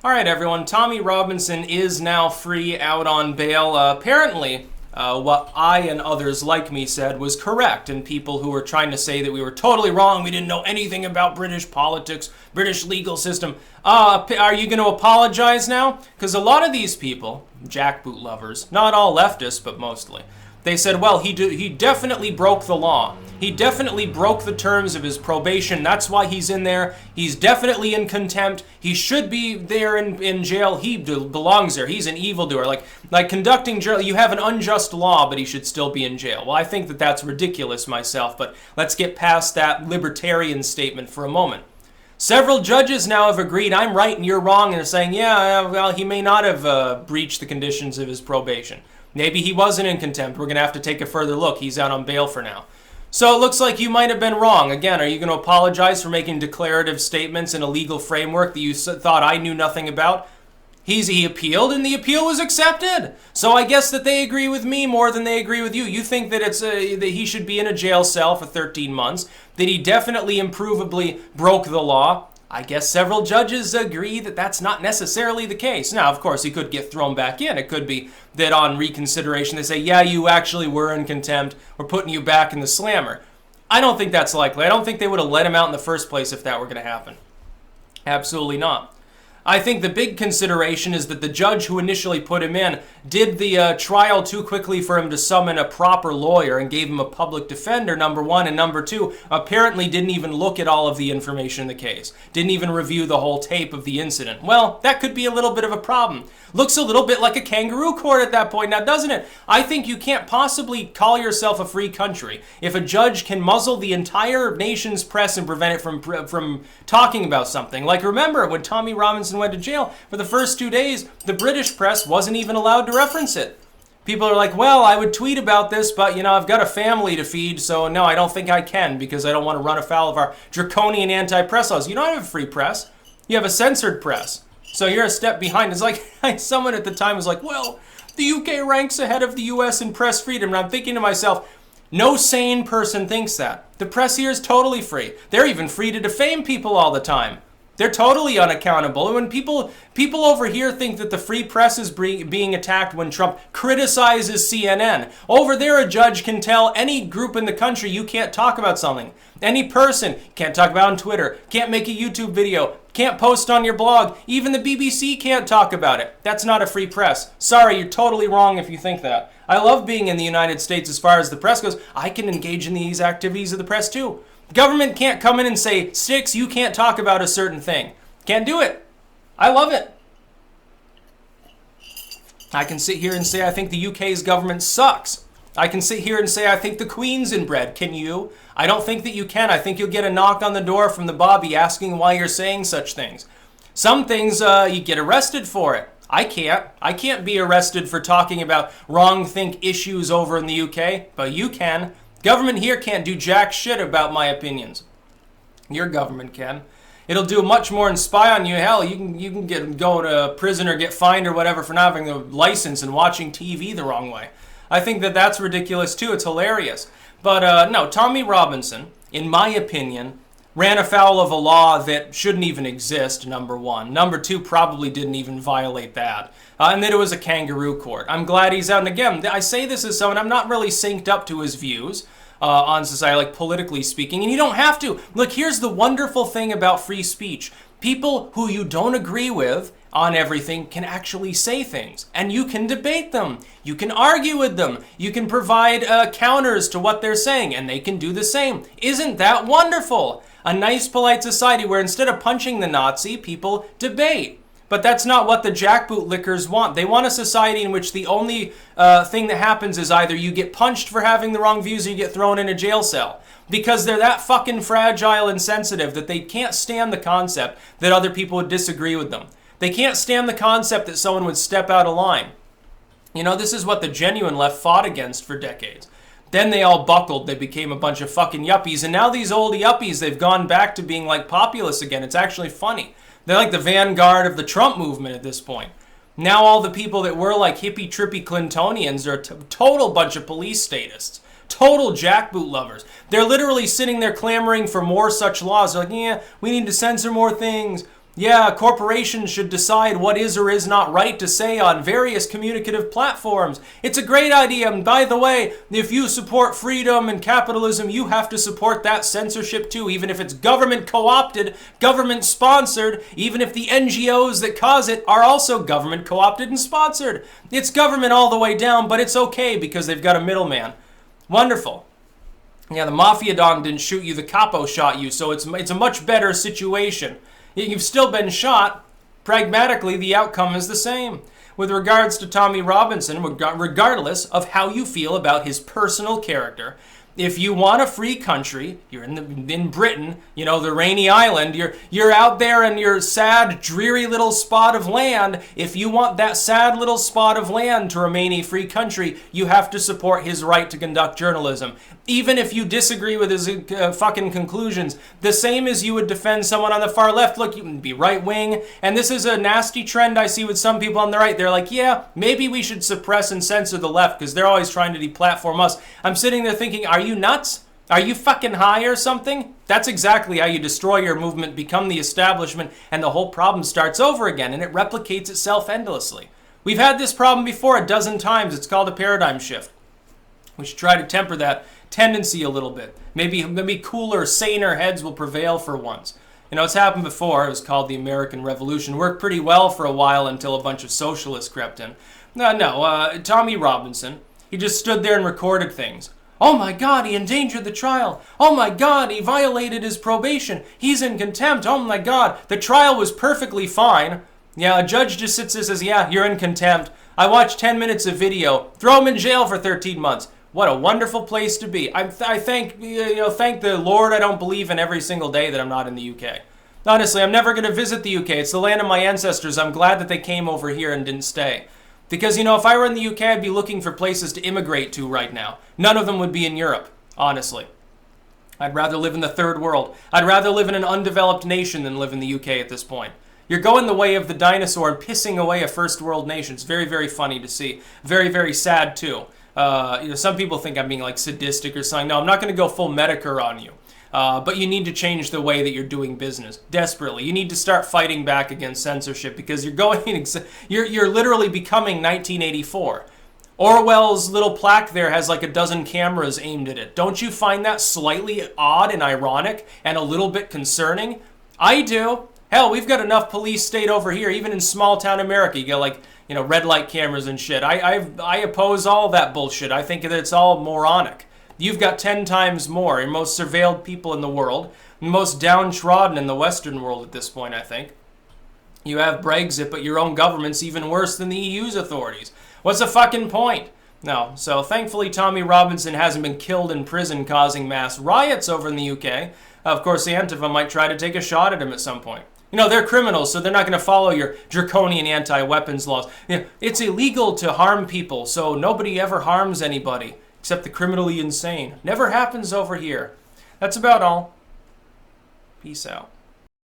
All right, everyone. Tommy Robinson is now free out on bail. Apparently, what I and others like me said was correct, and people who were trying to say that we were totally wrong, we didn't know anything about British politics, British legal system. Are you going to apologize now? Because a lot of these people, jackboot lovers, not all leftists, but mostly, they said, well, he definitely broke the law. He definitely broke the terms of his probation. That's why he's in there. He's definitely in contempt. He should be there in jail. He belongs there. He's an evildoer. Like conducting jail, you have an unjust law, but he should still be in jail. Well, I think that that's ridiculous myself, but let's get past that libertarian statement for a moment. Several judges now have agreed I'm right and you're wrong, and they're saying, yeah, well, he may not have breached the conditions of his probation. Maybe he wasn't in contempt. We're going to have to take a further look. He's out on bail for now. So it looks like you might have been wrong. Again, are you going to apologize for making declarative statements in a legal framework that you thought I knew nothing about? He appealed, and the appeal was accepted. So I guess that they agree with me more than they agree with you. You think that that he should be in a jail cell for 13 months, that he definitely improvably broke the law. I guess several judges agree that that's not necessarily the case. Now, of course, he could get thrown back in. It could be that on reconsideration they say, yeah, you actually were in contempt. We're putting you back in the slammer. I don't think that's likely. I don't think they would have let him out in the first place if that were going to happen. Absolutely not. I think the big consideration is that the judge who initially put him in did the trial too quickly for him to summon a proper lawyer and gave him a public defender, number one, and number two, apparently didn't even look at all of the information in the case. Didn't even review the whole tape of the incident. Well, that could be a little bit of a problem. Looks a little bit like a kangaroo court at that point now, doesn't it? I think you can't possibly call yourself a free country if a judge can muzzle the entire nation's press and prevent it from talking about something. Like, remember, when Tommy Robinson went to jail, for the first 2 days, the British press wasn't even allowed to reference it. People are like, well, I would tweet about this, but, I've got a family to feed, so no, I don't think I can because I don't want to run afoul of our draconian anti-press laws. You don't have a free press. You have a censored press. So you're a step behind. It's like someone at the time was like, well, the UK ranks ahead of the US in press freedom. And I'm thinking to myself, no sane person thinks that. The press here is totally free. They're even free to defame people all the time. They're totally unaccountable. And when people over here think that the free press is being attacked when Trump criticizes CNN, over there a judge can tell any group in the country you can't talk about something. Any person can't talk about on Twitter, can't make a YouTube video, can't post on your blog. Even the BBC can't talk about it. That's not a free press. Sorry, you're totally wrong if you think that. I love being in the United States as far as the press goes. I can engage in these activities of the press too. The government can't come in and say, Sticks, you can't talk about a certain thing. Can't do it. I love it. I can sit here and say I think the UK's government sucks. I can sit here and say I think the Queen's inbred. Can you? I don't think that you can. I think you'll get a knock on the door from the Bobby asking why you're saying such things. Some things you get arrested for it. I can't. I can't be arrested for talking about wrong think issues over in the UK, but you can. Government here can't do jack shit about my opinions. Your government can. It'll do much more than spy on you. Hell, you can go to prison or get fined or whatever for not having a license and watching TV the wrong way. I think that that's ridiculous too. It's hilarious. But no, Tommy Robinson, in my opinion, ran afoul of a law that shouldn't even exist, number one. Number two, probably didn't even violate that. And that it was a kangaroo court. I'm glad he's out. And again, I say this as someone, I'm not really synced up to his views on society, like politically speaking. And you don't have to. Look, here's the wonderful thing about free speech. People who you don't agree with on everything can actually say things. And you can debate them. You can argue with them. You can provide counters to what they're saying. And they can do the same. Isn't that wonderful? A nice, polite society where instead of punching the Nazi, people debate. But that's not what the jackboot lickers want. They want a society in which the only thing that happens is either you get punched for having the wrong views or you get thrown in a jail cell. Because they're that fucking fragile and sensitive that they can't stand the concept that other people would disagree with them. They can't stand the concept that someone would step out of line. This is what the genuine left fought against for decades. Then they all buckled. They became a bunch of fucking yuppies. And now these old yuppies, they've gone back to being like populists again. It's actually funny. They're like the vanguard of the Trump movement at this point. Now all the people that were like hippie trippy Clintonians are a total bunch of police statists. Total jackboot lovers. They're literally sitting there clamoring for more such laws. They're like, yeah, we need to censor more things. Yeah, corporations should decide what is or is not right to say on various communicative platforms. It's a great idea. And by the way, if you support freedom and capitalism, you have to support that censorship too, even if it's government co-opted, government sponsored, even if the NGOs that cause it are also government co-opted and sponsored. It's government all the way down, but it's okay because they've got a middleman. Wonderful. Yeah, the Mafia Don didn't shoot you, the capo shot you, so it's a much better situation. You've still been shot. Pragmatically, the outcome is the same. With regards to Tommy Robinson, regardless of how you feel about his personal character, if you want a free country, you're in Britain, you know, the rainy island, you're out there in your sad, dreary little spot of land. If you want that sad little spot of land to remain a free country, you have to support his right to conduct journalism. Even if you disagree with his fucking conclusions, the same as you would defend someone on the far left. Look, you can be right-wing, and this is a nasty trend I see with some people on the right. They're like, yeah, maybe we should suppress and censor the left because they're always trying to deplatform us. I'm sitting there thinking, are you nuts? Are you fucking high or something? That's exactly how you destroy your movement, become the establishment, and the whole problem starts over again, and it replicates itself endlessly. We've had this problem before a dozen times. It's called a paradigm shift. We should try to temper that tendency a little bit. Maybe cooler, saner heads will prevail for once. You know, it's happened before. It was called the American Revolution. Worked pretty well for a while until a bunch of socialists crept in. Tommy Robinson, he just stood there and recorded things. Oh my God, he endangered the trial. Oh my God, he violated his probation. He's in contempt. Oh my God, the trial was perfectly fine. Yeah, a judge just sits there and says, yeah, you're in contempt. I watched 10 minutes of video. Throw him in jail for 13 months. What a wonderful place to be. I thank the Lord I don't believe in every single day that I'm not in the UK. Honestly, I'm never going to visit the UK. It's the land of my ancestors. I'm glad that they came over here and didn't stay. Because, you know, if I were in the UK, I'd be looking for places to immigrate to right now. None of them would be in Europe, honestly. I'd rather live in the third world. I'd rather live in an undeveloped nation than live in the UK at this point. You're going the way of the dinosaur and pissing away a first world nation. It's very, very funny to see. Very, very sad, too. Some people think I'm being like sadistic or something. No, I'm not going to go full Medicare on you. But you need to change the way that you're doing business desperately. You need to start fighting back against censorship because you're literally becoming 1984. Orwell's little plaque there has like a dozen cameras aimed at it. Don't you find that slightly odd and ironic and a little bit concerning? I do. Hell, we've got enough police state over here, even in small town America. You got red light cameras and shit. I oppose all that bullshit. I think that it's all moronic. You've got 10 times more. You're most surveilled people in the world, most downtrodden in the Western world at this point, I think. You have Brexit, but your own government's even worse than the EU's authorities. What's the fucking point? No. So thankfully, Tommy Robinson hasn't been killed in prison causing mass riots over in the UK. Of course, the Antifa might try to take a shot at him at some point. You know, they're criminals, so they're not going to follow your draconian anti-weapons laws. You know, it's illegal to harm people, so nobody ever harms anybody, except the criminally insane. Never happens over here. That's about all. Peace out.